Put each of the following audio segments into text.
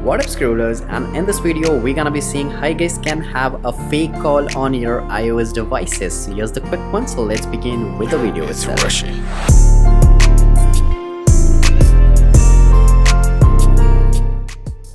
What up scrollers, and in this video we're gonna be seeing how you guys can have a fake call on your iOS devices. So here's the quick one, so let's begin with the video itself. Rushy.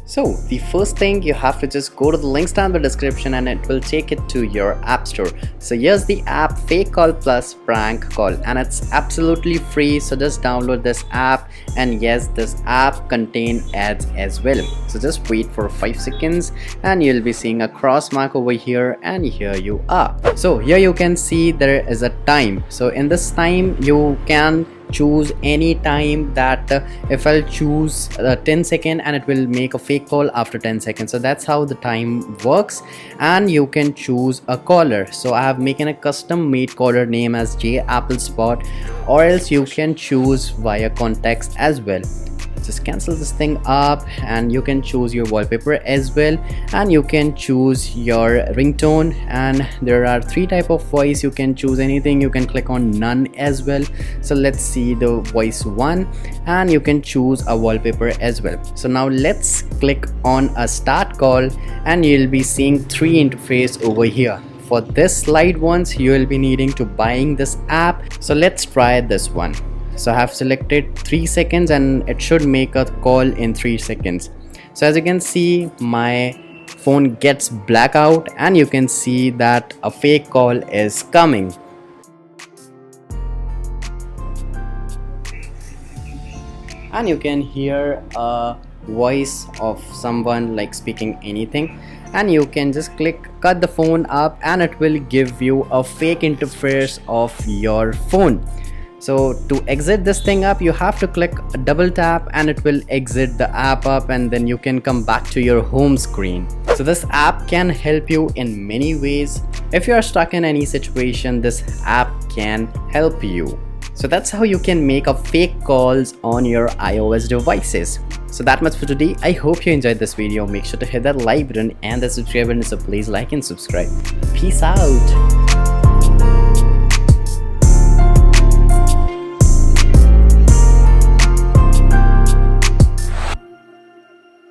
So the first thing, you have to just go to the links down in the description and it will take it to your app store. So here's the app, Fake Call Plus Prank Call, and it's absolutely free, so just download this app. And yes, this app contain ads as well, so just wait for 5 seconds and you'll be seeing a cross mark over here, and here you are. So here you can see there is a time. So in this time you can choose any time that if I'll choose 10 seconds and it will make a fake call after 10 seconds. So that's how the time works. And you can choose a caller. So I have making a custom made caller name as J Apple Spot, or else you can choose via context as well. Just cancel this thing up and you can choose your wallpaper as well, and you can choose your ringtone, and there are 3 type of voice. You can choose anything, you can click on none as well. So let's see the voice 1, and you can choose a wallpaper as well. So now let's click on a start call and you'll be seeing 3 interface over here. For this slide ones, you will be needing to buying this app. So let's try this one. So I have selected 3 seconds and it should make a call in 3 seconds. So as you can see, my phone gets blackout and you can see that a fake call is coming. And you can hear a voice of someone like speaking anything, and you can just click cut the phone up and it will give you a fake interface of your phone. So to exit this thing up, you have to click a double tap and it will exit the app up, and then you can come back to your home screen. So this app can help you in many ways. If you are stuck in any situation, this app can help you. So that's how you can make a fake calls on your iOS devices. So that much for today. I hope you enjoyed this video. Make sure to hit that like button and the subscribe button, so please like and subscribe. Peace out.